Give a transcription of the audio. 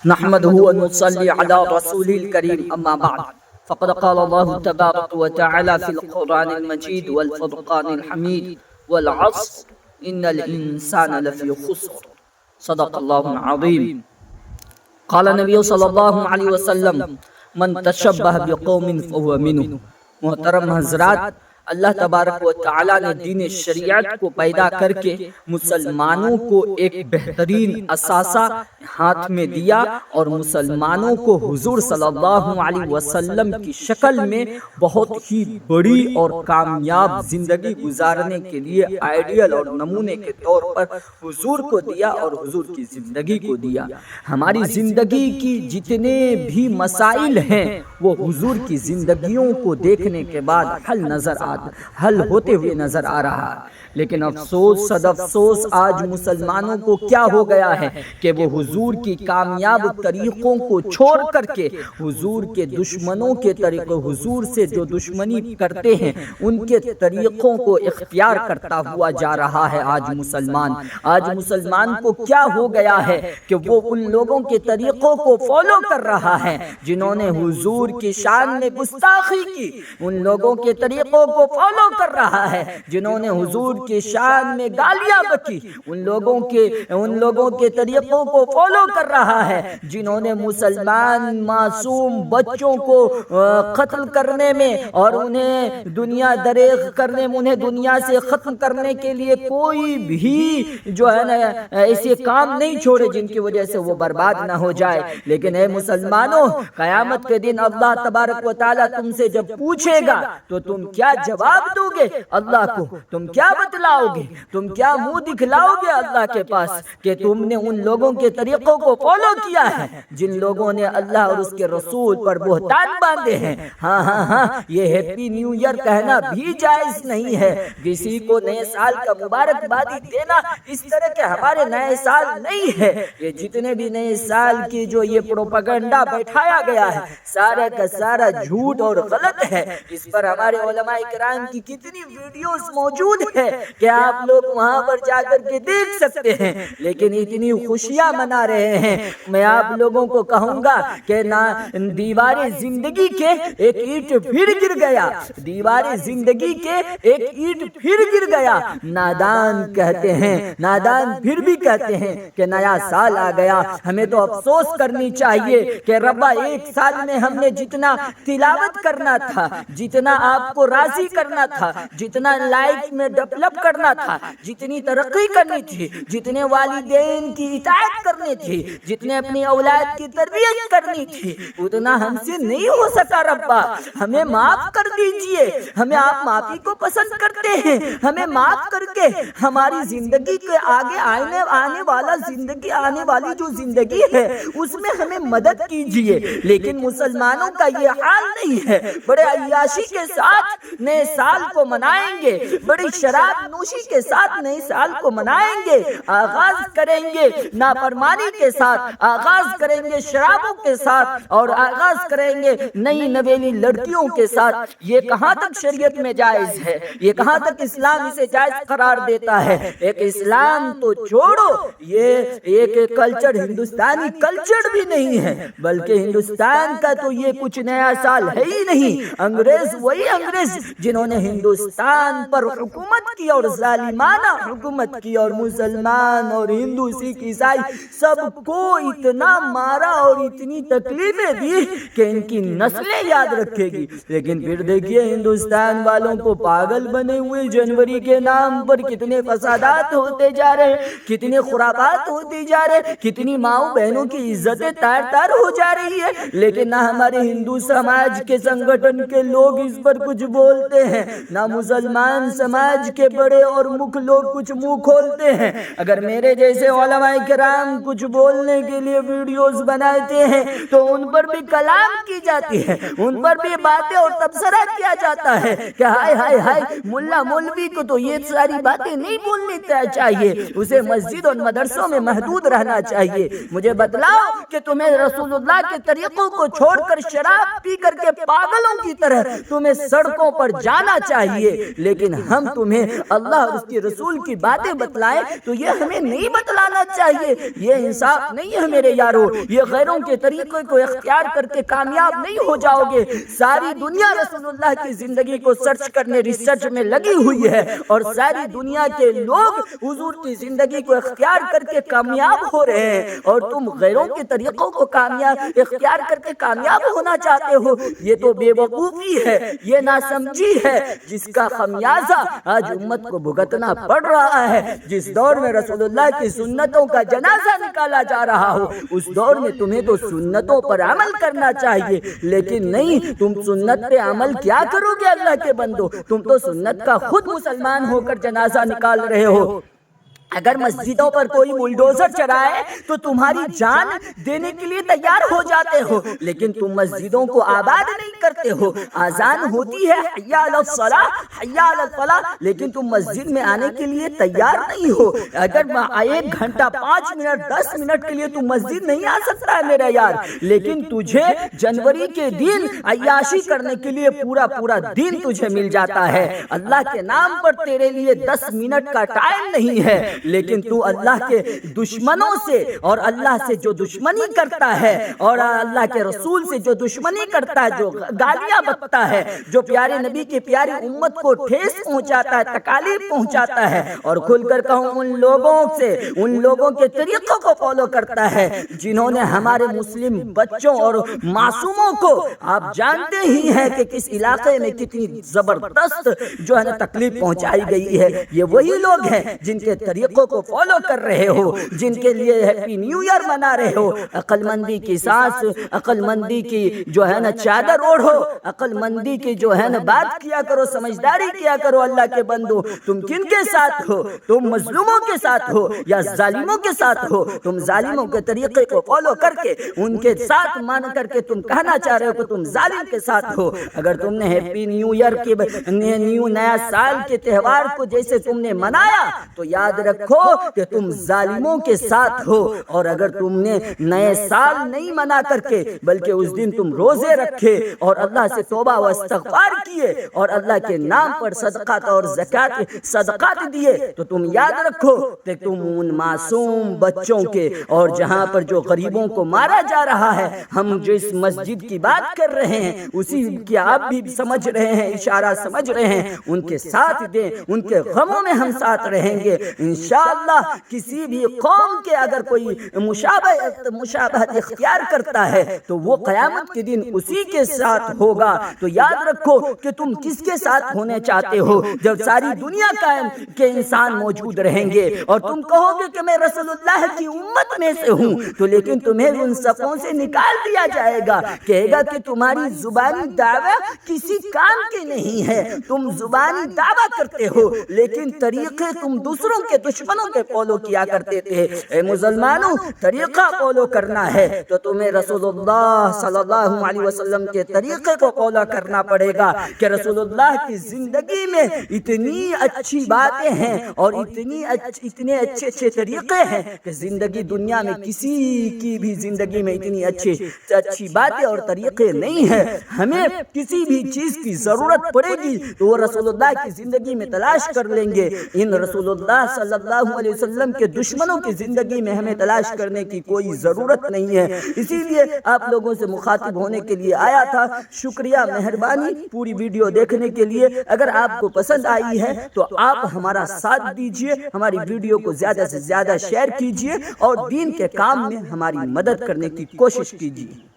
نحمده ونصلي على رسوله الكريم أما بعد فقد قال الله تبارك وتعالى في القرآن المجيد والفرقان الحميد والعصر إن الإنسان لفي خسر صدق الله العظيم. قال النبي صلى الله عليه وسلم من تشبه بقوم فهو منه. محترم حضرات، اللہ تبارک و تعالیٰ نے دین شریعت کو پیدا کر کے مسلمانوں کو ایک بہترین اثاثہ ہاتھ میں دیا اور مسلمانوں کو حضور صلی اللہ علیہ وسلم کی شکل میں بہت ہی بڑی اور کامیاب زندگی گزارنے کے لیے آئیڈیل اور نمونے کے طور پر حضور کو دیا اور حضور کی زندگی کو دیا. ہماری زندگی کی جتنے بھی مسائل ہیں وہ حضور کی زندگیوں کو دیکھنے کے بعد حل ہوتے ہوئے نظر آ رہا ہے. لیکن افسوس صد افسوس آج مسلمانوں کو کیا ہو گیا ہے کہ وہ حضور کی کامیاب طریقوں کو چھوڑ کر کے حضور کے دشمنوں کے طریقوں، حضور سے جو دشمنی کرتے ہیں ان کے طریقوں کو اختیار کرتا ہوا جا رہا ہے. آج مسلمان کو کیا ہو گیا ہے کہ وہ ان لوگوں کے طریقوں کو فالو کر رہا ہے جنہوں نے حضور کی شان میں گستاخی کی، ان لوگوں کے طریقوں کو فالو کر رہا ہے جنہوں نے حضور کی شان میں گالیاں بکی، ان لوگوں کے طریقوں کو فالو کر رہا ہے جنہوں نے مسلمان معصوم بچوں کو قتل کرنے میں اور انہیں دنیا دریغ کرنے میں، انہیں دنیا سے ختم کرنے کے لیے کوئی بھی جو ہے نا ایسے کام نہیں چھوڑے جن کی وجہ سے وہ برباد نہ ہو جائے. لیکن اے مسلمانوں، قیامت کے دن اللہ تبارک و تعالیٰ تم سے جب پوچھے گا تو تم کیا جواب دو گے اللہ کو؟ تم کیا بتلاؤ گے؟ تم کیا منہ دکھلاؤ گے اللہ کے پاس کہ تم نے ان لوگوں کے طریقوں کو فالو کیا ہے جن لوگوں نے اللہ اور اس کے رسول پر بہتان باندھے ہیں؟ ہاں یہ ہیپی نیو ایئر کہنا بھی جائز نہیں ہے. کسی کو نئے سال کا مبارکبادی دینا اس طرح کے ہمارے نئے سال نہیں ہے. یہ جتنے بھی نئے سال کی جو یہ پروپیگنڈا بیٹھایا گیا ہے سارے کا سارا جھوٹ اور غلط ہے. اس پر ہمارے علماء کرام کی کتنی ویڈیوز موجود ہے کہ آپ لوگ وہاں پر جا کر کے دیکھ سکتے ہیں. لیکن اتنی خوشیاں منا رہے ہیں. میں آپ لوگوں کو کہوں گا کہ دیوار زندگی کے ایک اینٹ پھر گر گیا، دیوار زندگی کے ایک اینٹ پھر گر گیا. نادان کہتے ہیں، نادان پھر بھی کہتے ہیں کہ نیا سال آ گیا. ہمیں تو افسوس کرنی چاہیے کہ ربا ایک سال میں ہم نے جتنا تلاوت کرنا تھا، جتنا آپ کو راضی کرنا تھا، جتنا لائف میں ڈیولپ کرنا تھا، جتنی ترقی کرنی تھی، جتنے والدین کی اطاعت کرنی تھی، جتنے اپنی اولاد کی تربیت کرنی تھی، اتنا ہم سے نہیں ہو سکا. ربا ہمیں معاف کر دیجئے. ہمیں آپ معافی کو پسند کرتے ہیں. ہمیں معاف کر کے ہماری زندگی کے آگے آنے والی جو زندگی ہے اس میں ہمیں مدد کیجئے. لیکن مسلمانوں کا یہ حال نہیں ہے. بڑے عیاشی کے ساتھ نئے سال کو منائیں گے، بڑی شراب نوشی کے ساتھ نئے سال کو منائیں گے، آغاز کریں گے نافرمانی کے ساتھ، آغاز کریں گے شرابوں کے ساتھ اور آغاز کریں گے نئی نویلی لڑکیوں کے ساتھ. یہ کہاں تک شریعت میں جائز ہے؟ یہ کہاں تک اسلام اسے جائز قرار دیتا ہے؟ ایک اسلام تو چھوڑو، یہ ایک کلچر ہندوستانی کلچر بھی نہیں ہے، بلکہ ہندوستان کا تو یہ کچھ نیا سال ہے ہی نہیں. انگریز وہی انگریز جنہوں نے ہندوستان پر حکومت کی اور ظالمانہ حکومت کی اور مسلمان اور ہندو سکھ عیسائی سب کو اتنا مارا اور اتنی تکلیفیں دی کہ ان کی نسلیں یاد رکھے گی. لیکن پھر دیکھیے ہندوستان والوں کو پاگل بنے ہوئے جنوری کے نام پر کتنے فسادات ہوتے جا رہے ہیں، کتنے خرابات ہوتے جا رہے ہیں، کتنی ماؤں بہنوں کی عزتیں تار تار ہو جا رہی ہے. لیکن نہ ہمارے ہندو سماج کے سنگٹھن کے لوگ اس پر کچھ بولتے ہیں، نہ مسلمان سماج کے بڑے اور مکھ لوگ کچھ منہ کھولتے ہیں. اگر میرے جیسے علماء کرام کچھ بولنے کے لیے ویڈیوز بناتے ہیں تو ان پر بھی کلام کی جاتی ہے، ان پر بھی باتیں اور تبصرہ کیا جاتا ہے کہ ہائے ہائے ہائے ملا مولوی کو تو یہ ساری باتیں نہیں بولنی چاہیے، اسے مسجد اور مدرسوں میں محدود رہنا چاہیے. مجھے بتلاؤ کہ تمہیں رسول اللہ کے طریقوں کو چھوڑ کر شراب پی کر کے پاگلوں کی طرح تمہیں سڑکوں پر جانا چاہیے، لیکن ہم تمہیں اللہ اور اس کے رسول کی باتیں بتلائیں تو یہ ہمیں نہیں بتلانا چاہیے۔ یہ انصاف نہیں ہے میرے یارو، یہ غیروں کے طریقے کو اختیار کر کے کامیاب نہیں ہو جاؤ گے۔ ساری دنیا رسول اللہ کی زندگی کو سرچ کرنے ریسرچ میں لگی ہوئی ہے، اور ساری دنیا کے لوگ حضور کی زندگی کو اختیار کر کے کامیاب ہو رہے ہیں، اور تم غیروں کے طریقوں کو اختیار کر کے کامیاب ہونا چاہتے ہو۔ یہ تو بے وقوفی ہے، یہ ناسمجھی ہے، جس کا خمیازہ آج امت کو بھگتنا پڑ رہا ہے۔ جس دور میں رسول اللہ کی سنتوں کا جنازہ نکالا جا رہا ہو، اس دور میں تمہیں تو سنتوں پر عمل کرنا چاہیے، لیکن نہیں، تم سنت پہ عمل کیا کرو گے اللہ کے بندو؟ تم تو سنت کا خود مسلمان ہو کر جنازہ نکال رہے ہو۔ اگر مسجدوں پر کوئی بلڈوزر چلائے تو تمہاری جان دینے کے لیے تیار ہو جاتے ہو، لیکن تم مسجدوں کو آباد نہیں کرتے ہو۔ آذان ہوتی ہے حی علی الصلاۃ حی علی الفلاح، لیکن تم مسجد میں آنے کے لیے تیار نہیں ہو۔ اگر 1 گھنٹہ 5 منٹ 10 منٹ کے لیے تم مسجد نہیں آ سکتا ہے میرا یار، لیکن تجھے جنوری کے دن عیاشی کرنے کے لیے پورا دن تجھے مل جاتا ہے۔ اللہ کے نام پر تیرے لیے 10 منٹ کا ٹائم نہیں ہے، لیکن تو اللہ کے دشمنوں سے اور اللہ سے جو دشمنی کرتا ہے اور اللہ کے رسول سے جو دشمنی کرتا ہے، جو گالیاں بکتا ہے، جو پیارے نبی کی پیاری امت کو ٹھیس پہنچاتا ہے، تکالیف پہنچاتا ہے، اور کھل کر کہوں ان لوگوں کے طریقوں کو فالو کرتا ہے جنہوں نے ہمارے مسلم بچوں اور معصوموں کو، آپ جانتے ہی ہیں کہ کس علاقے میں کتنی زبردست جو ہے نا تکلیف پہنچائی گئی ہے۔ یہ وہی لوگ ہیں جن کے طریقوں کو فالو کر رہے ہو، جن کے لیے ہیپی نیو ایئر منا رہے ہو۔ عقل مندی کی سانس، عقل مندی کی جو ہے نا چادر اوڑھو، عقل مندی کی جو ہے نا بات کیا کرو، سمجھداری کیا کرو۔ اللہ کے بندو، تم کن کے ساتھ ہو؟ تم مظلوموں کے ساتھ ہو یا ظالموں کے ساتھ ہو؟ تم ظالموں کے طریقے کو فالو کر کے ان کے ساتھ مان کر کے تم کہنا چاہ رہے ہو کہ تم ظالم کے ساتھ ہو۔ اگر تم نے ہیپی نیو ایئر کے نیا سال کے تہوار کو جیسے تم نے منایا تو یاد رکھو کہ تم ظالموں کے ساتھ ہو، اور اگر تم نے نئے سال نہیں منا کر کے بلکہ اس دن تم روزے رکھے اور اللہ سے توبہ و استغفار کیے اور اللہ کے نام پر صدقات اور صدقات دیے، تو تم یاد رکھو کہ تم ان معصوم بچوں کے، اور جہاں پر جو غریبوں کو مارا جا رہا ہے، ہم جو اس مسجد کی بات کر رہے ہیں اسی کی آپ بھی سمجھ رہے ہیں، اشارہ سمجھ رہے ہیں، ان کے ساتھ دیں، ان کے غموں میں ہم ساتھ رہیں گے انشاءاللہ۔ کسی بھی قوم کے اگر کوئی مشابہت اختیار کرتا ہے تو وہ قیامت کے دن اسی کے ساتھ ہوگا۔ تو یاد رکھو کہ تم کس کے ساتھ ہونے چاہتے ہو۔ جب ساری دنیا کے انسان موجود رہیں گے اور تم کہو گے کہ میں رسول اللہ کی امت میں سے ہوں، تو لیکن تمہیں ان صفوں سے نکال دیا جائے گا، کہے گا کہ تمہاری زبانی دعویٰ کسی کام کے نہیں ہے، تم زبانی دعویٰ کرتے ہو لیکن طریقے تم دوسروں کے دشمنوں کے فالو کیا کرتے تھے۔ اے مسلمانوں، طریقہ فالو کرنا ہے تو تمہیں رسول اللہ صلی اللہ علیہ وسلم کے طریقے کو فالو کرنا پڑے گا، کہ رسول اللہ کی زندگی میں اتنی اچھی باتیں ہیں اور اتنے اچھے طریقے ہیں کہ زندگی دنیا میں کسی کی بھی زندگی میں اتنی اچھی باتیں اور طریقے نہیں ہیں۔ ہمیں کسی بھی چیز کی ضرورت پڑے گی تو وہ رسول اللہ کی زندگی میں تلاش کر لیں گے۔ ان رسول اللہ صلی اللہ علیہ وسلم کے دشمنوں کی زندگی میں ہمیں تلاش کرنے کی کوئی ضرورت نہیں ہے۔ اسی لیے آپ لوگوں سے مخاطب ہونے کے لیے آیا تھا۔ شکریہ، مہربانی پوری ویڈیو دیکھنے کے لیے۔ اگر آپ کو پسند آئی ہے تو آپ ہمارا ساتھ دیجئے، ہماری ویڈیو کو زیادہ سے زیادہ شیئر کیجئے اور دین کے کام میں ہماری مدد کرنے کی کوشش کیجئے۔